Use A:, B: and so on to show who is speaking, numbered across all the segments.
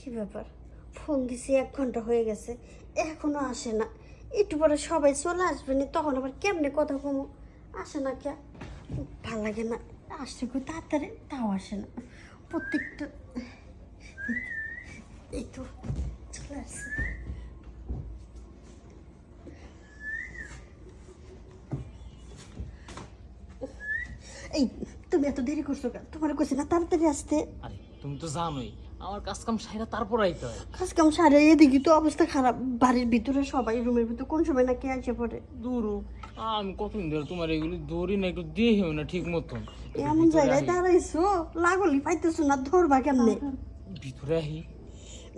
A: কি ব্যাপার, ফোন দিছি 1 ঘন্টা হয়ে গেছে, এখনো আসে না। একটু পরে সবাই চলে আসবে না, তখন আবার কেমনে কথা কমো, আসে না কে, ভাল লাগে না। আসছে খুব তাড়াতাড়ি, তাও আসে না। প্রত্যেকটা এই তো চলে আসছে। এই তুমি এত দেরি করছো কেন? তোমার কইছি না তাড়াতাড়ি আসতে।
B: আরে তুমি তো জানোই আমার কাজ কাম সাইরা তারপর আইতে হয়।
A: কাজ কাম সারে এদিকে তো অবস্থা খারাপ, বাড়ির ভিতরে সবাই, রুমের ভিতরে কোন সময় না কে আসে পড়ে।
B: দূরু আমি কতদিন ধরে তোমার এগুলি ধরি না, একটু দেহেও না ঠিক মতন।
A: এমন জায়গায় দাঁড়াইছো, লাগলি পাইতেছো না, ধরবা কেমনে?
B: ভিতরে আহি।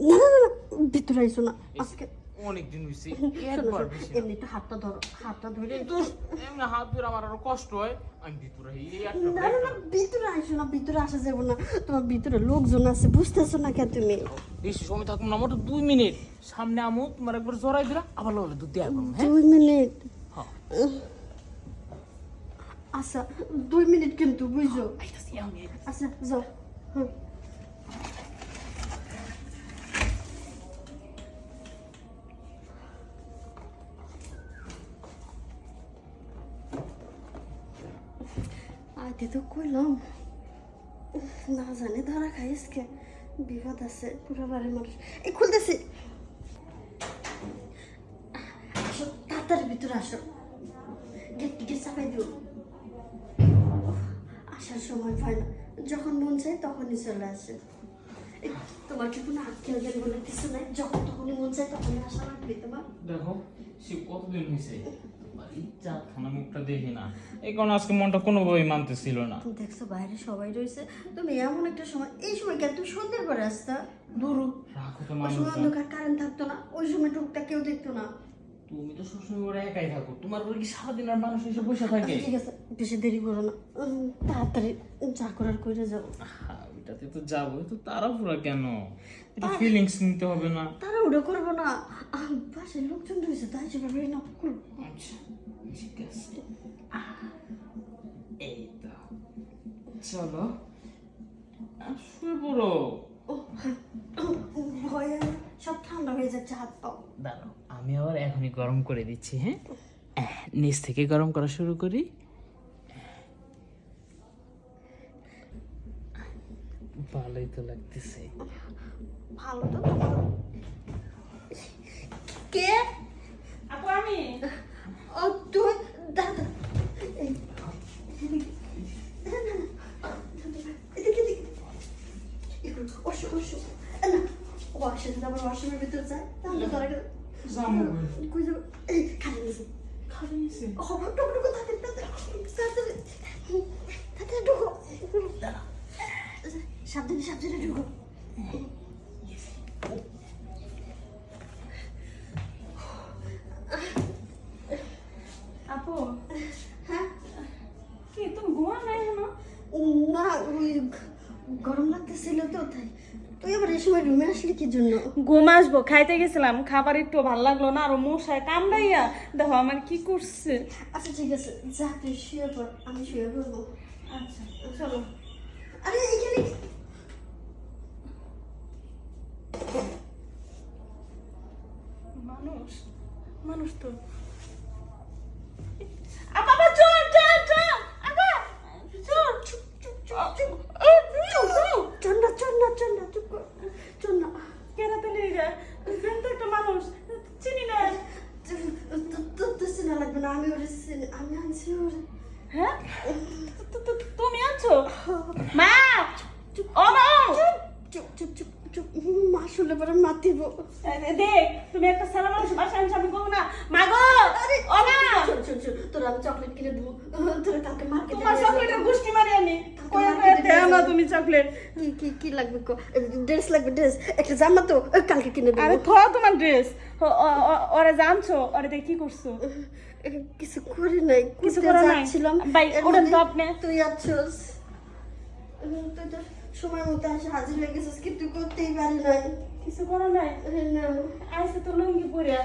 A: না না না না, ভিতরে আইসো না আজকে।
B: অনেকদিন হইছে
A: শোনো,
B: একবার
A: শোনো,
B: বেশি না।
A: এমনি একটু হাতটা ধরো, হাতটা ধরে।
B: দূর, এমনি হাত ধরে আমার আরো কষ্ট হয়। আমি ভিতরে আহি, এই একটা
A: না না না, ভিতরে আইসো না, ভিতরে আসা যাবো না। তোমার ভিতরে লোকজন আছে, বুঝতেছো না কেন তুমি?
B: বেশি সময় থাকুন না, মোট 2 মিনিট। সামনে আমু তোমার একবার জড়াই দিলা, আবার ললে দুধ দেয়া করুন। হ্যাঁ
A: 2 মিনিট?
B: হ্যাঁ
A: আচ্ছা 2 মিনিট কিন্তু, বুঝছো?
B: আইতাছি আমি আইতাছি।
A: আচ্ছা যাও। হুম। আইতে তো কইলাম, না জানে ধরা খাইস কে, বিপদ আছে পুরো বাড়ির মানুষ। এই খুলতেছি, আসো তাড়াতাড়ি ভিতরে আসো, গেট গেট চাপাই দিও। আসার সময় পায় না, যখন মন চায় তখনই চলে আসে। এই, তোমার কি কোনো আত্মীয় জ্ঞান বলে কিছু নাই? যখন তখনই মন চায় তখনই আসা লাগবে তোমার।
B: দেখো সে কতদিন হয়েছে ইচ্ছা খানা মুখটা দেখি না, এই কারণে আজকে মনটা কোনোভাবেই মানতেছিল না।
A: তুমি দেখছো বাইরে সবাই রয়েছে, তুমি এমন একটা সময়, এই সময় কেন তুমি সন্ধ্যের পরে আসতা?
B: দূর রাখো তো
A: ওই
B: মানুষ।
A: সময় অন্ধকার, কারেন্ট থাকতো না, ওই সময় টুকটা কেউ দেখতো না।
B: তুমি তো সবসময় ওরা একাই থাকো, তোমার ঘরে কি সারাদিন আর মানুষ এসে বসে থাকে?
A: ঠিক আছে, বেশি দেরি করো না, তাড়াতাড়ি যা করার করে যাও।
B: ওইটাতে তো যাবো, তো তাড়াহুড়া কেন? একটু ফিলিংস নিতে হবে না?
A: তারা উড়ে করবো না, বাসায় লোকজন রয়েছে, তাই সেভাবে না করবো।
B: আচ্ছা ঠিক আছে, এই তো চলো শুয়ে পড়ো।
A: ভয়ে সব ঠান্ডা হয়ে যাচ্ছে হাত পাও।
B: দাঁড়াও আমি আবার এখনই গরম করে দিচ্ছি। হ্যাঁ নিচ থেকে গরম করা শুরু করি। ভালোই তো লাগতেছে।
A: ভালো তো তোমার। কে?
C: আপু আমি।
A: ও তুই দাদা, এদিকে এদিকে, ওসো ওসো না, ওয়াশে আবার ওয়াশরুমের ভিতরে যায়, তাহলে তারা
B: জামু
A: কই যাবে? এই খালি নিছে,
B: খালি নিছে।
A: খবর টুকটুকু থাকে, তাড়াতাড়ি তাড়াতাড়ি ঢুকো, সাবধানে সাবধানে ঢুকো।
C: আপু
A: হ্যাঁ
C: কি তুমি ঘুমা নাই না?
A: না, ওই গরম লাগতেছিল তো তাই। তুই আবার এই সময় রুমে আসলি কি জন্য?
C: ঘুম আসবো, খাইতে গেছিলাম, খাবার একটু ভালো লাগলো না, আর মশায় কামড়াইয়া দেখো আমার কি করছে।
A: আচ্ছা ঠিক আছে, যা তুই শুয়ে পড়, আমি শুয়ে পড়বো।
C: আচ্ছা
A: চলো। আরে এইখানে
C: মানুষ, মানুষ তো আপা আপা চল চল চল আপা চল চুপ চুপ চুপ চুপ
A: চল না চল না চল না, চুপ কর, চল না।
C: কেরাতে নিয়ে যায়, তো একটা মানুষ চিনি না।
A: তোর তো চেনা লাগবে না, আমি ওরে আমি আনছি ওরে।
C: হ্যাঁ তুমি আছো মা? ও মা
A: চুপ চুপ চুপ চুপ, মা শুনলে পরে মাতিব।
C: দেখ তুমি একটা সালা মানুষ বাসায় আনছো, আমি বলবো না মা গো। ও মা
A: চল চল চল, তোর আমি চকলেট কিনে দেবো, তোরা কালকে মার্কেটে
C: তোমার চকলেটের গুষ্টি মারি আমি। না তুমি চকলেট
A: কি কি কি লাগবে? ড্রেস লাগবে, ড্রেস, একটা জামা তো কালকে কিনে
C: আরে
A: দেবো।
C: থ তোমার ড্রেস ওরে জানছো, ওরে দেখ কি করছো?
A: কিছু করি নাই,
C: কিছু
A: ঘুরতে
C: করো নাই?
A: যাচ্ছিলাম,
C: ভাই,
A: এর
C: ওটা
A: মধ্যে
C: তো আপনি-
A: তুই আছস, তুই তো সময় মতো এসে হাজির হয়ে গেছিস, কিন্তু করতেই পারি নাই।
C: কিছু করো নাই?
A: না,
C: আইসে তো লুঙ্গি পরিয়া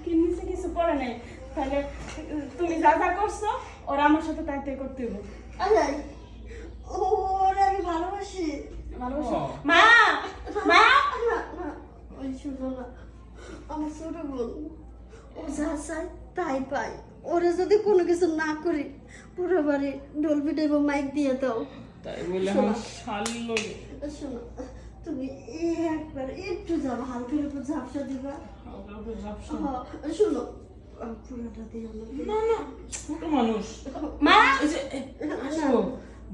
C: কি নিচে কিছু পরে নাই, তাহলে তুমি যা যা করছো ওরা আমার সাথে তাই তাই করতে হবে।
A: আরে ওরে আমি ভালোবাসি।
C: ভালোবাসো
B: ও।
C: মা? মা
A: আমার ছোট বোন ও যা চায় তাই পায়। ওরা যদি কোনো কিছু না করি পুরো বাড়ি ঢোল পিটাইব মাইক দিয়ে দাও।
B: তাই বলে আমার শালির লগে
A: শোনো, তুমি একবার একটু যাবো, হালকার উপর ঝাপসা দিবা।
B: হালকা করে ঝাপসা।
A: শোনো, পুরোটা দিয়ে
B: না না, ছোট মানুষ।
C: মা
B: এই যে, আসো।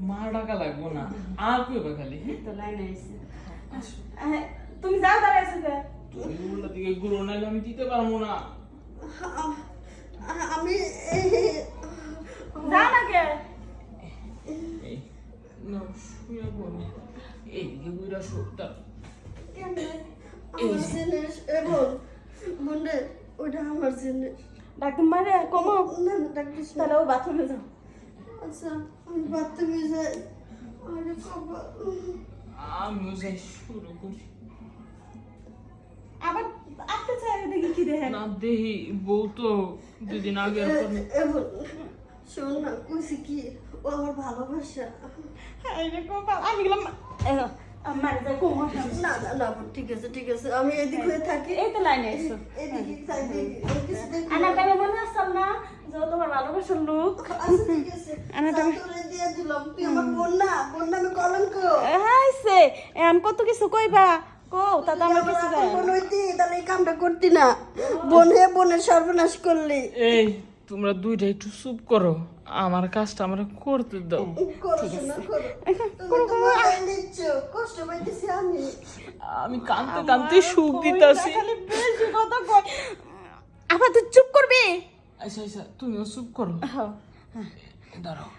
B: মা ডাকা লাগবো না, আর কইবা খালি।
C: তো লাইন আইছে তুমি যাও দাঁড়াইছো কে
B: তুমি উল্টা দিকে ঘুরো, নাইলে আমি দিতে পারবো না।
A: আমি
C: যাও না কে
B: এই, না, শুয়ে পড়ো। এইদিকে ঘুরে আসো।
A: আমার জিনিস এবং মনে ওটা আমার জিনিস।
C: ডাক্তার মারে কমো
A: না না ডাক্তার,
C: তাহলে ও বাথরুমে যাও
A: আচ্ছা আমি বাথরুমে যাই। আরে বাবা,
B: আমিও যাই শুরু করি।
C: আবার আপনি চাই দেখি কি দেখেন
B: না দেহি, বউ তো দুদিন আগে
A: এবং শোন না, কইছি কি ও আমার ভালোবাসা।
C: আমি গেলাম মারে যাই কমো
A: না না না ঠিক আছে ঠিক আছে, আমি এদিক হয়ে থাকি।
C: এই তো লাইনে আইছো
A: এদিকে তাই দেখি, ও কিছু দেখি না।
C: আনাটাকে মনে আসল না যে ও তোমার ভালোবাসার লোক
A: আচ্ছা ঠিক আছে,
C: আনাটা-
A: তোরে দিয়ে দিলাম। তুই আমার বোন না, বোন নামে কলঙ্ক।
C: হাইছে এখন কত কিছু কইবা কো তাতে আমার
A: আমার
C: কিছু
A: আপন
C: যায়
A: বোন হইতি তাহলে এই কামটা করতি না। বোন হয়ে বোনের সর্বনাশ করলি।
B: এই তোমরা দুইটা একটু চুপ করো, আমার কাজটা আমার করতে দাও।
A: করো শোনা, করো। তুমি তো মজাই নিচ্ছ, কষ্ট পাইতেছি আমি।
B: আমি কাঁদতে কাঁদতে সুখ দিতাছি।
C: খালি বেশি কথা কই আবার তুই চুপ করবি
B: আচ্ছা আচ্ছা, তুমিও চুপ করো।
C: হ্যাঁ
B: দাঁড়াও,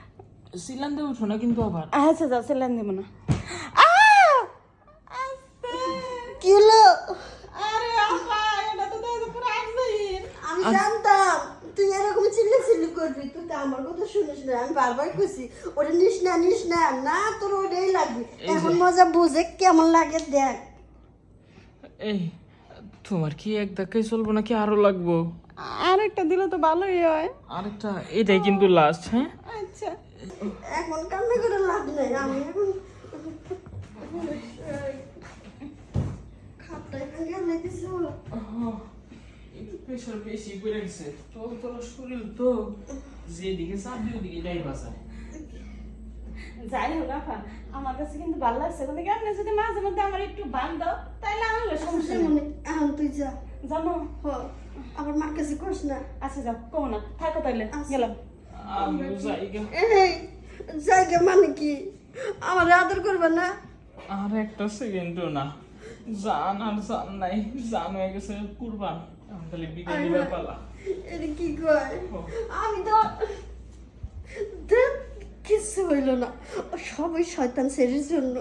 B: সিলান দিয়ে উঠো না কিন্তু আবার।
C: আচ্ছা যাও সেলান দেব না
A: কি হলো?
C: আরে আপা এটা তো দেখো পুরো আজইর
A: আমি জানতাম তুই এরকম চিল্লি করবি। তুই তো আমার কথা শুনিস না, আমি বারবার কইছি ওটা নিস না না, তোর ওটাই লাগবে। এখন মজা বুঝে কেমন লাগে দেখ।
B: এই তোমার কি এক ধাক্কায় চলবো নাকি আরো লাগবো?
C: আরেকটা দিলে তো ভালোই হয়
B: আরেকটা, এটাই কিন্তু লাস্ট। হ্যাঁ
C: আচ্ছা
A: এখন কান্না করে লাভ নেই। আমি এখন খাপটাই ভেঙে লেগেছে।
B: একটু প্রেশার বেশি পড়ে গেছে তো, তোর শরীর তো যেদিকে চাপ দিয়ে ওদিকে যাই বাসায়।
C: যাই হোক আপা আমার কাছে কিন্তু ভালো লাগছে কিন্তু কি আপনি যদি মাঝে মধ্যে আমার একটু বান দাও তাহলে আনলে সমস্যা নেই
A: মনে এখন তুই যা।
C: জানো
A: হ, আবার মার কাছে করিস না।
C: আচ্ছা যাও কমো না থাকো তাইলে গেলাম
B: আমিও যাই গা।
A: এই জায়গা মানে কি আমার আদর করবে না?
B: আর একটা সেকেন্ডও না, জান আর জান নাই, জান হয়ে গেছে কুরবান। এখন খালি বিদায় দিবার পালা।
A: এটা কি কয়? আমি তো ধ্যাৎ, কিচ্ছু হইল না। ও সবই শয়তান ছেড়ের জন্য।